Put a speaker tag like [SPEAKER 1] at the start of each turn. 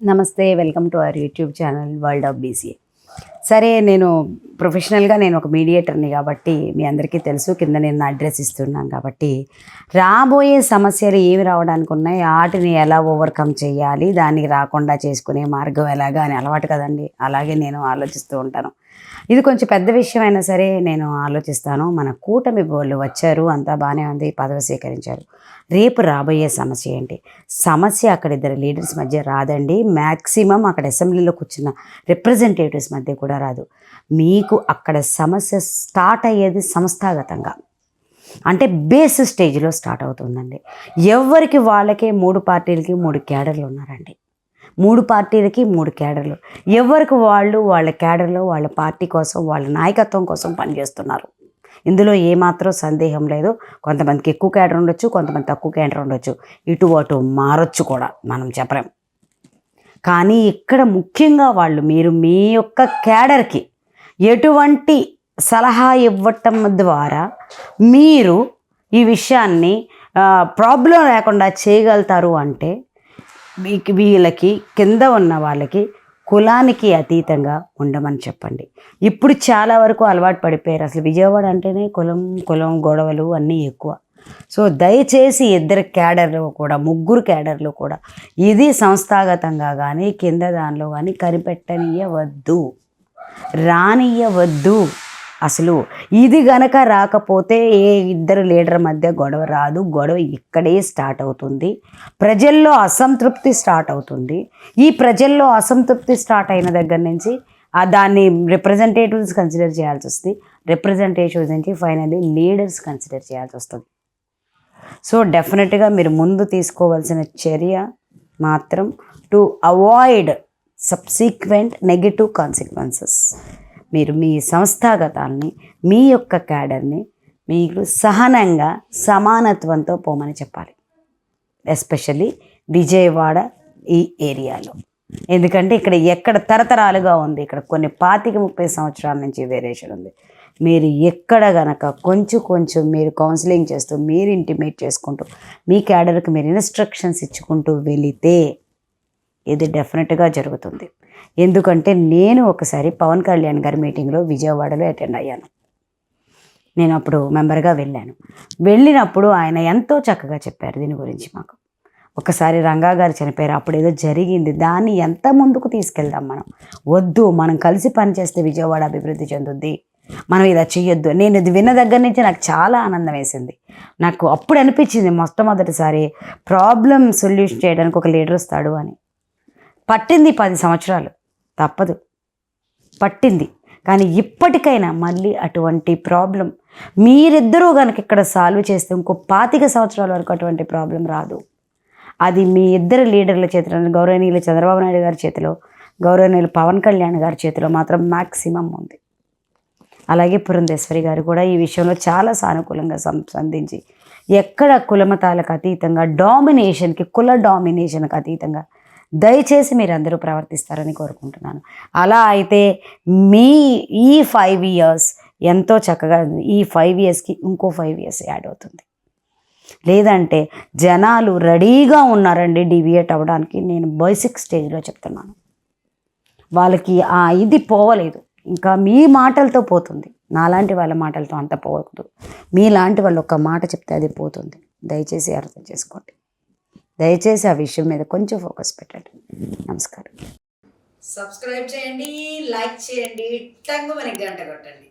[SPEAKER 1] నమస్తే, welcome to our YouTube channel world of BCA. సరే, నేను ప్రొఫెషనల్గా ఒక మీడియేటర్ని కాబట్టి మీ అందరికీ తెలుసు. కింద నేను నా అడ్రస్ ఇస్తున్నాను కాబట్టి రాబోయే సమస్యలు ఏమి రావడానికి ఉన్నాయి, వాటిని ఎలా ఓవర్కమ్ చేయాలి, దానికి రాకుండా చేసుకునే మార్గం ఎలాగా అని అలవాటు కదండి. అలాగే నేను ఆలోచిస్తూ ఉంటాను. ఇది కొంచెం పెద్ద విషయం అయినా సరే నేను ఆలోచిస్తాను. మన కూటమి వాళ్ళు వచ్చారు, అంతా బాగానే ఉంది, పదవి స్వీకరించారు. రేపు రాబోయే సమస్య ఏంటి? సమస్య అక్కడ ఇద్దరు లీడర్స్ మధ్య రాదండి. మ్యాక్సిమం అక్కడ అసెంబ్లీలో కూర్చున్న రిప్రజెంటేటివ్స్ మధ్య కూడా రాదు. మీకు అక్కడ సమస్య స్టార్ట్ అయ్యేది సంస్థాగతంగా, అంటే బేస్ స్టేజ్లో స్టార్ట్ అవుతుందండి. ఎవరికి వాళ్ళకే 3 పార్టీలకి 3 క్యాడర్లు ఉన్నారండి. 3 పార్టీలకి 3 క్యాడర్లు. ఎవరికి వాళ్ళు వాళ్ళ క్యాడర్లో వాళ్ళ పార్టీ కోసం, వాళ్ళ నాయకత్వం కోసం పనిచేస్తున్నారు. ఇందులో ఏమాత్రం సందేహం లేదు. కొంతమందికి ఎక్కువ క్యాడర్ ఉండొచ్చు, కొంతమంది తక్కువ క్యాడర్ ఉండొచ్చు, ఇటు అటు మారొచ్చు కూడా, మనం చెప్పలేం. కానీ ఇక్కడ ముఖ్యంగా వాళ్ళు మీరు మీ యొక్క క్యాడర్కి ఎటువంటి సలహా ఇవ్వటం ద్వారా మీరు ఈ విషయాన్ని ప్రాబ్లం లేకుండా చేయగలుగుతారు అంటే వీళ్ళకి కింద ఉన్న వాళ్ళకి కులానికి అతీతంగా ఉండమని చెప్పండి. ఇప్పుడు చాలా వరకు అలవాటు పడిపోయారు. అసలు విజయవాడ అంటేనే కులం గొడవలు అన్నీ ఎక్కువ. సో దయచేసి ఇద్దరు క్యాడర్లు కూడా, 3 క్యాడర్లు కూడా ఇది సంస్థాగతంగా కానీ కింద దానిలో కానీ కనిపెట్టనియవద్దు, రానియవద్దు. అసలు ఇది గనక రాకపోతే ఏ ఇద్దరు లీడర్ మధ్య గొడవ రాదు. గొడవ ఇక్కడే స్టార్ట్ అవుతుంది. ప్రజల్లో అసంతృప్తి స్టార్ట్ అవుతుంది. ఈ ప్రజల్లో అసంతృప్తి స్టార్ట్ అయిన దగ్గర నుంచి దాన్ని రిప్రజెంటేటివ్స్ కన్సిడర్ చేయాల్సి వస్తుంది. రిప్రజెంటేటివ్స్ నుంచి ఫైనల్లీ లీడర్స్ కన్సిడర్ చేయాల్సి వస్తుంది. సో డెఫినెట్గా మీరు ముందు తీసుకోవాల్సిన చర్య మాత్రం to avoid subsequent negative consequences. మీరు మీ సంస్థాగతాన్ని, మీ యొక్క క్యాడర్ని మీరు సహనంగా సమానత్వంతో పోమని చెప్పాలి. ఎస్పెషల్లీ విజయవాడ ఈ ఏరియాలో. ఎందుకంటే ఇక్కడ ఎక్కడ తరతరాలుగా ఉంది, ఇక్కడ కొన్ని 25-30 సంవత్సరాల నుంచి వేరియేషన్ ఉంది. మీరు ఎక్కడ గనక కొంచెం మీరు కౌన్సిలింగ్ చేస్తూ, మీరు ఇంటిమేట్ చేసుకుంటూ, మీ క్యాడర్కి మీరు ఇన్స్ట్రక్షన్స్ ఇచ్చుకుంటూ వెళితే ఇది డెఫినెట్గా జరుగుతుంది. ఎందుకంటే నేను ఒకసారి పవన్ కళ్యాణ్ గారి మీటింగ్లో విజయవాడలో అటెండ్ అయ్యాను. నేను అప్పుడు మెంబర్గా వెళ్ళినప్పుడు ఆయన ఎంతో చక్కగా చెప్పారు దీని గురించి మాకు. ఒకసారి రంగా గారు చనిపోయారు, అప్పుడు ఏదో జరిగింది, దాన్ని ఎంత ముందుకు తీసుకెళ్దాం మనం. వద్దు, మనం కలిసి పనిచేస్తే విజయవాడ అభివృద్ధి చెందుద్ది, మనం ఇలా చెయ్యొద్దు. నేను ఇది విన్న దగ్గర నుంచి నాకు చాలా ఆనందం వేసింది. నాకు అప్పుడు అనిపించింది మొట్టమొదటిసారి ప్రాబ్లం సొల్యూషన్ చేయడానికి ఒక లీడర్ వస్తాడు అని. పట్టింది 10 సంవత్సరాలు, తప్పదు, పట్టింది. కానీ ఇప్పటికైనా మళ్ళీ అటువంటి ప్రాబ్లం మీరిద్దరూ కనుక ఇక్కడ సాల్వ్ చేస్తే ఇంకో 25 సంవత్సరాల వరకు అటువంటి ప్రాబ్లం రాదు. అది మీ ఇద్దరు లీడర్ల చేతిలో, గౌరవనీయులు చంద్రబాబు నాయుడు గారి చేతిలో, గౌరవనీయులు పవన్ కళ్యాణ్ గారి చేతిలో మాత్రం మ్యాక్సిమం ఉంది. అలాగే పురంధేశ్వరి గారు కూడా ఈ విషయంలో చాలా సానుకూలంగా స్పందించి ఎక్కడ కులమతాలకు అతీతంగా కుల డామినేషన్కి అతీతంగా దయచేసి మీరందరూ ప్రవర్తిస్తారని కోరుకుంటున్నాను. అలా అయితే మీ ఈ 5 years ఎంతో చక్కగా, ఈ 5 yearsకి ఇంకో 5 years యాడ్ అవుతుంది. లేదంటే జనాలు రెడీగా ఉన్నారండి డివియేట్ అవ్వడానికి. నేను బేసిక్ స్టేజ్లో చెప్తున్నాను, వాళ్ళకి ఇది పోవలేదు. ఇంకా మీ మాటలతో పోతుంది, నాలాంటి వాళ్ళ మాటలతో అంత పోవద్దు. మీలాంటి వాళ్ళు ఒక మాట చెప్తే అది పోతుంది. దయచేసి అర్థం చేసుకోండి. దయచేసి ఆ విషయం మీద కొంచెం ఫోకస్ పెట్టండి. నమస్కారం.
[SPEAKER 2] సబ్స్క్రైబ్ చేయండి, లైక్ చేయండి, టంగు మనకి గంట కొట్టండి.